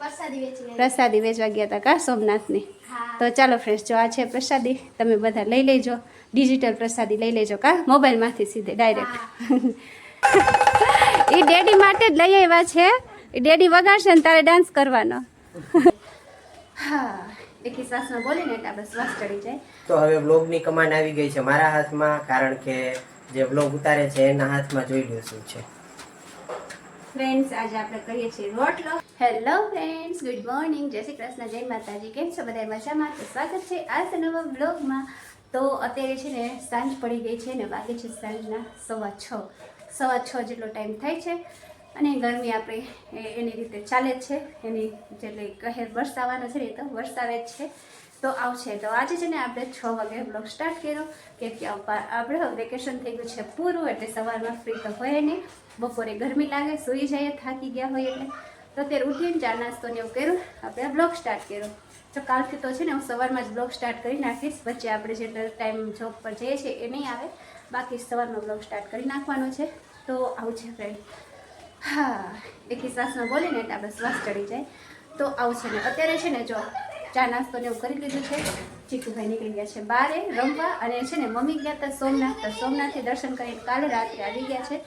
પ્રસાદી વેચવા ગયા હતા કા સોમનાથની. તો ચાલો ફ્રેન્ડ્સ, જો આ છે પ્રસાદી, તમે બધા લઈ લેજો. ડિજિટલ પ્રસાદી લઈ લેજો કા, મોબાઈલમાંથી સીધે ડાયરેક્ટ. એ ડેડી માટે જ લઈ આવ્યા છે. એ ડેડી વગાડશે ને તારે ડાન્સ કરવાનો. હા, એક શ્વાસમાં બોલીને એટલે આપણે શ્વાસ ચડી જાય. તો હવે વ્લોગની કમાન્ડ આવી ગઈ છે મારા હાથમાં, કારણ કે જે વ્લોગ ઉતારે છે એના હાથમાં જોઈ લો શું છે. ફ્રેન્ડ્સ, આજે આપણે કરીએ છીએ રોટલો. હેલો ફ્રેન્ડ્સ, ગુડ મોર્નિંગ, જય શ્રી કૃષ્ણ, જય માતાજી. કેમ છો બધા મજામાં? તો સ્વાગત છે આ નવા બ્લોગમાં. તો અત્યારે છે ને સાંજ પડી ગઈ છે ને વાગે છે સાંજના 6:15 જેટલો ટાઈમ થાય છે. અને ગરમી આપણે એની રીતે ચાલે જ છે, એની જેટલે કહેર વરસાવવાનો છે ને તો વરસાવે જ છે. તો આવશે તો આજે છે ને આપણે 6 વાગે બ્લોગ સ્ટાર્ટ કર્યો, કેમ કે આપણે વેકેશન થઈ ગયું છે પૂરું, એટલે સવારમાં ફ્રી તો હોય નહીં. બપોરે ગરમી લાગે, સૂઈ જઈએ, થાકી ગયા હોય એટલે. તો અત્યારે ઉઠીને ચા નાસ્તો ને એવું કર્યું, આપણે બ્લોગ સ્ટાર્ટ કર્યો. તો કાલથી તો છે ને હું સવારમાં જ બ્લોગ સ્ટાર્ટ કરી નાખીશ. વચ્ચે આપણે જે ટાઈમ જોબ પર જઈએ છીએ એ નહીં આવે, બાકી સવારનો બ્લોગ સ્ટાર્ટ કરી નાખવાનો છે. તો આવું છે ફ્રેન્ડ. હા, એક શ્વાસમાં બોલીને એટલે આપણે શ્વાસ ચડી જાય. તો આવું છે ને અત્યારે છે ને જો ચા નાસ્તો ને એવું કરી લીધું છે. ચીકુભાઈ નીકળી ગયા છે બહારે રમવા, અને છે ને મમ્મી ગયા હતા સોમનાથ. તો સોમનાથથી દર્શન કરીને કાલે રાત્રે આવી ગયા છે.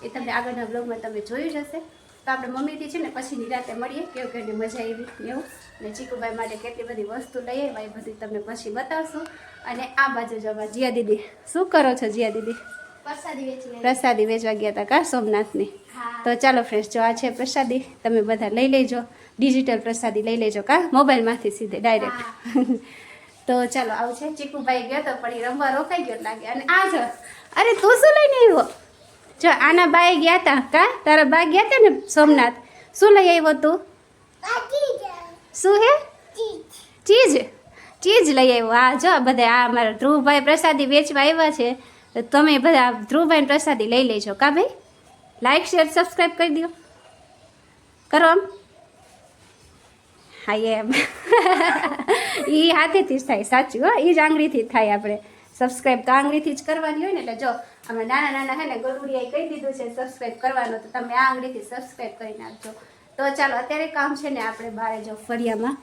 એ તમને આગળના બ્લોગમાં તમે જોયું જ હશે. તો આપણે મમ્મીથી છે ને પછી નિરાતે મળીએ, કેવું કેવી મજા આવી એવું. અને ચીકુભાઈ માટે કેટલી બધી વસ્તુ લઈ આવ્યા એ બધી તમને પછી બતાવશું. અને આ બાજુ જવા જીયા દીદી, શું કરો છો જીયા દીદી? પ્રસાદી વેચવા ગયા હતા કા સોમનાથની. તો ચાલો ફ્રેન્ડ્સ, જો આ છે પ્રસાદી, તમે બધા લઈ લેજો. ડિજિટલ પ્રસાદી લઈ લેજો કા, મોબાઈલમાંથી સીધે ડાયરેક્ટ. તો ચાલો આવું છે. ચીકુભાઈ ગયો તો પણ એ રમવા રોકાઈ ગયો લાગે. અને આ જો, અરે તું શું લઈને આવ્યો? જો આના બાએ ગયા હતા કા, તારા બા ગયા હતા ને સોમનાથ. શું લઈ આવ્યો તું? શું હે? ચીજ લઈ આવ્યો. હા જો બધા આ અમારા ધ્રુવભાઈ પ્રસાદી વેચવા આવ્યા છે. તો તમે બધા ધ્રુવભાઈ પ્રસાદી લઈ લેજો કા ભાઈ. લાઈક શેર સબસ્ક્રાઈબ કરી દો, કરો આમ. હા એમ એ હાથેથી જ થાય, સાચું હો, એ જ આંગળીથી જ થાય. આપણે સબસ્ક્રાઈબ તો આંગળીથી જ કરવાની હોય ને. એટલે જો અમે નાના નાના હે ને ગરુડિયાએ કહી દીધું છે સબસ્ક્રાઈબ કરવાનું, તો તમે આ આંગળીથી સબસ્ક્રાઈબ કરી નાખજો. તો ચાલો અત્યારે કામ છે ને આપણે બહાર જો ફળિયામાં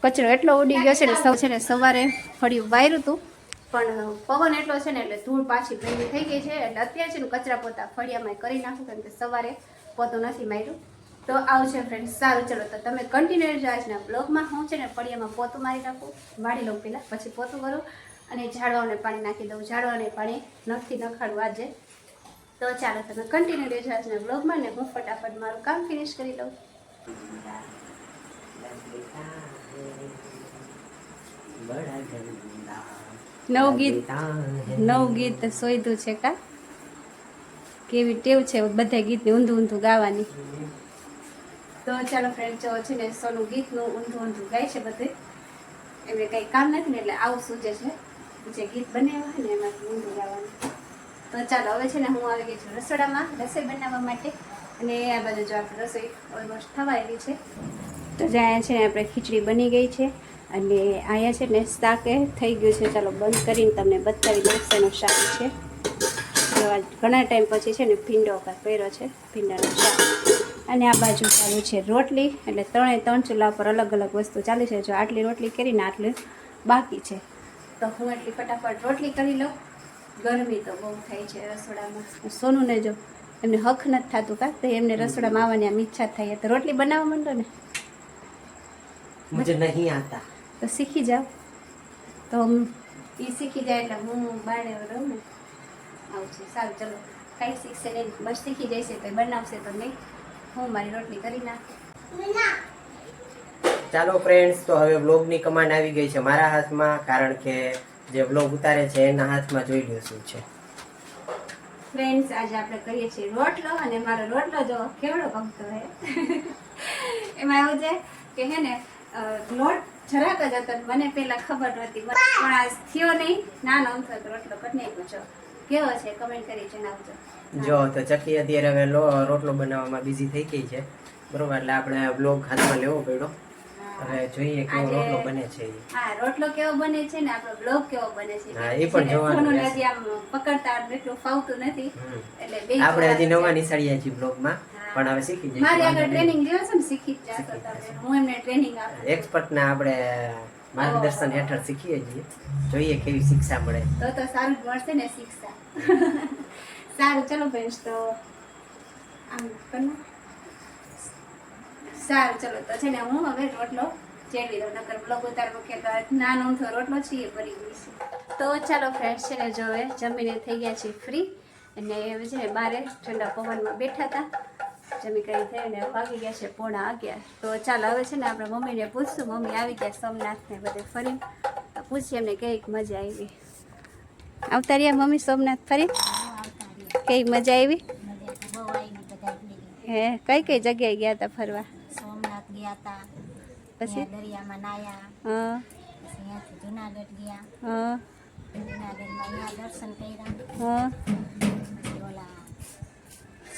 કચરો એટલો ઉડી ગયો છે ને. સૌ છે ને સવારે ફળિયું વાયરું હતું, પણ પવન એટલો છે ને એટલે ધૂળ પાછી ભેગી થઈ ગઈ છે. એટલે અત્યારે છે ને કચરા પોતા ફળિયામાં કરી નાખું, કારણ કે સવારે પોતું નથી માર્યું. તો આવું છે ફ્રેન્ડ. સારું ચલો, તો તમે કન્ટિન્યુ રહેજો આજના બ્લોગમાં. હું છે ને ફળિયામાં પોતું મારી નાખું, વાળી લઉં પહેલાં, પછી પોતું કરું અને ઝાડવાને પાણી નાખી દઉં. ઝાડવાને પાણી નથી નખાડવું આજે. તો ચાલો તમે કન્ટિન્યુ રહેજો આજના બ્લોગમાં, ને હું ફટાફટ મારું કામ ફિનિશ કરી લઉં. નવ ગીત સોયધું છે કા, કેવી ટેવ છે બધા ગીતને ઊંધું ઊંધું ગાવાની. તો ચાલો ફ્રેન્ડ, જો છે ને સોનું ગીતનું ઊંધું ઊંધું ગાય છે બધે. એમને કંઈ કામ નથી ને એટલે આવું સૂજે છે, જે ગીત બનાવ્યા હોય ને એમાંથી ઊંધું ગાવાનું. તો ચાલો હવે છે ને હું આવી ગઈ છું રસોડામાં રસોઈ બનાવવા માટે. અને આ બાજુ જો આપણે રસોઈ ઓલમોસ્ટ થવા આવી છે. તો જ્યાં છે ને આપણે ખીચડી બની ગઈ છે, અને અહીંયા છે ને શાકે થઈ ગયું છે. ચાલો બંધ કરીને તમને બતાવી દઉં શેનું શાક છે. ઘણા ટાઈમ પછી છે ને ભીંડો કર્યો છે, ભીંડાનું શાક. અને આ બાજુ ચાલુ છે રોટલી. એટલે ત્રણ ચૂલા પર અલગ અલગ વસ્તુ ચાલી છે. જો આટલી રોટલી કરીને આટલી બાકી છે. તો હું એટલી ફટાફટ રોટલી કરી લઉં. ગરમી તો બહુ થાય છે રસોડામાં. સોનુને જો એમને હક નથી થતું કા, તો એમને રસોડામાં આવવાની આમ ઈચ્છા થાય. તો રોટલી બનાવવા માંડો ને. મુझे નહીં આતા તો શીખી જાઓ. તો એ શીખી જાય એટલે હું બાળે રહું ને. આવું છે. સારું ચલો, કાંઈ શીખશે નહીં, બસ શીખી જશે તો બનાવશે તો નહીં. હું મારી રોટલી કરી નાખું. ચાલો ફ્રેન્ડ્સ, તો હવે વ્લોગની કમાન્ડ આવી ગઈ છે મારા હાથમાં, કારણ કે જે વ્લોગ ઉતારે છે એના હાથમાં જોઈ લો શું છે. ફ્રેન્ડ્સ, આજે આપણે કરીએ છીએ રોટલો. અને મારો રોટલો જો કેવડો ગમતો હોય. એમાં એવું છે કે હે ને લોટ જરાક જ હતો, મને પહેલા ખબર નહોતી, પણ આ થયો નહીં. નાનો અમથો રોટલો કરી નાખ્યો છો. કેવો છે કમેન્ટ કરી જણાવજો. જો તો ચકી અત્યારે હવે રોટલો બનાવવામાં બિઝી થઈ ગઈ છે, બરોબર. એટલે આપણે બ્લોગ હાથમાં લેવો પડ્યો. હવે જોઈએ કેવો રોટલો બને છે. હા, રોટલો કેવો બને છે ને આપણો બ્લોગ કેવો બને છે હા, એ પણ જોવાનું. હજી આમ પકડતા એટલું ફાવતું નથી, એટલે આપણે હજી નવા નિસાળ્યા છીએ બ્લોગમાં. પણ હવે શીખી જઈશું. મારી આગળ વાંધો નહીં. ટ્રેનિંગ લેવો છે ને શીખી જ જાશો તમે. હું એમને ટ્રેનિંગ આપું. એક્સપર્ટને આપણે માર્ગદર્શન હેઠળ શીખીએ છીએ. જોઈએ કેવી શિક્ષા મળે. તો સારું જ મળશે ને શિક્ષા. સારું ચલો ફ્રેન્ડ્સ તો આમ કરના. સારું ચલો તો છે ને હું હવે રોટલો ચેડવી દઉં નકર બ્લોગ ઉતારવો કે નાનો ઊંધો રોટલો છે એ ભરી ગઈ છે. તો ચાલો ફ્રેન્ડ્સ છે ને જો હવે જમીને થઈ ગયા છે ફ્રી અને હવે છે ને બારે ઠંડા પવનમાં બેઠા હતા. જમી કરી થઈને વાગી ગયા છે 11:30. તો ચાલો હવે છે ને આપણે મમ્મીને પૂછશું. મમ્મી આવી ગયા સોમનાથને બધે ફરી તો પૂછીએ એમને કઈક મજા આવી. આવતા રહ્યા મમ્મી સોમનાથ ફરી કઈક મજા આવી? હે કઈ કઈ જગ્યાએ ગયા હતા ફરવા? સોમનાથ ગયા હતા, પછી દરિયામાં નાયા, હા પછી અહીંયાથી જુનાગઢ ગયા, હા જુનાગઢમાં અહીંયા દર્શન કર્યા, હા પછી ઓલા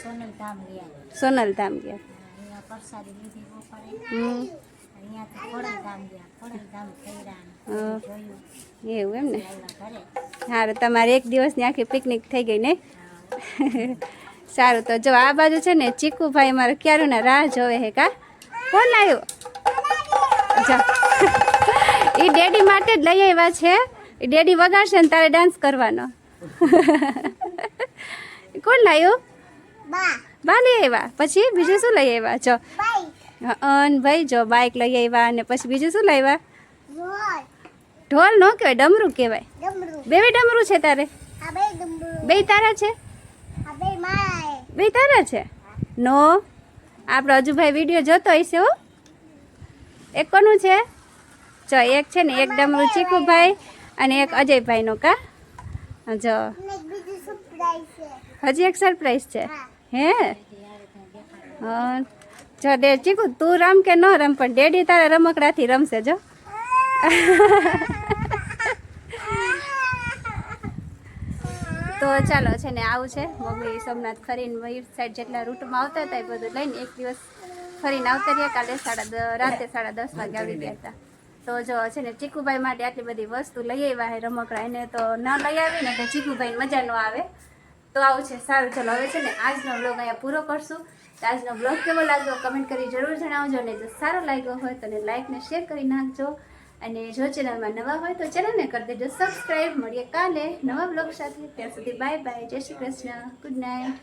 સોનલધામ ગયા, સોનલધામ ગયા. અહીંયા પ્રસાદી લીધી બપોરે, અહીંયાથી ખોડલધામ ગયા, ખોડલધામ કર્યા, હા. જોયું, એવું એમ ને. આવ્યા ઘરે. સારું તમારે એક દિવસની આખી પિકનિક થઈ ગઈ ને. સારું તો જો આ બાજુ છે ને ચીકુભાઈ મારે ક્યારું ના રાહ જોવે હે કા. કોણ લાવ્યો? જા એ ડેડી માટે જ લઈ આવ્યા છે. એ ડેડી વગાડશે ને તારે ડાન્સ કરવાનો. કોણ લાવ્યું? બા લઈ આવ્યા. પછી બીજું શું લઈ આવ્યા? જો અન ભાઈ જો બાઇક લઈ આવ્યા અને પછી બીજું શું લાવ્યા? ઢોલ નો કહેવાય ડમરું કહેવાય. બે ડમરું છે તારે? બે તારા છે? બે તારા છે? નો આપણો અજુભાઈ વિડીયો જોતો હશે હો. એક કોનું છે? જો એક છે ને એક ડમરું ચીકુભાઈ અને એક અજયભાઈનો કા. જો હજી એક સરપ્રાઈઝ છે હે. જો ડે ચીકુ તું રમ કે ન રમ પણ ડેડી તારા રમકડાથી રમશે જો. તો ચાલો છે ને આવું છે મમ્મી સોમનાથ ફરીને મયુર સાઈડ જેટલા રૂટમાં આવતા હતા એ બધું લઈને એક દિવસ ફરીને આવતા રહ્યા. કાલે રાતે 10:30 વાગે આવી ગયા હતા. તો જો છે ને ચીકુભાઈ માટે આટલી બધી વસ્તુ લઈ આવ્યા છે રમકડા. એને તો ન લઈ આવી ને તો ચીકુભાઈ મજા ન આવે. તો આવું છે. સારું ચલો હવે છે ને આજનો બ્લોગ અહીંયા પૂરો કરશું. તો આજનો બ્લોગ કેવો લાગ્યો કમેન્ટ કરી જરૂર જણાવજો. અને જો સારો લાગ્યો હોય તો લાઈક ને શેર કરી નાખજો. અને જો ચેનલમાં નવા હોય તો ચેનલને કરી દેજો સબસ્ક્રાઈબ. મળીએ કાલે નવા બ્લોગ સાથે. ત્યાં સુધી બાય બાય. જય શ્રી કૃષ્ણ. Good night.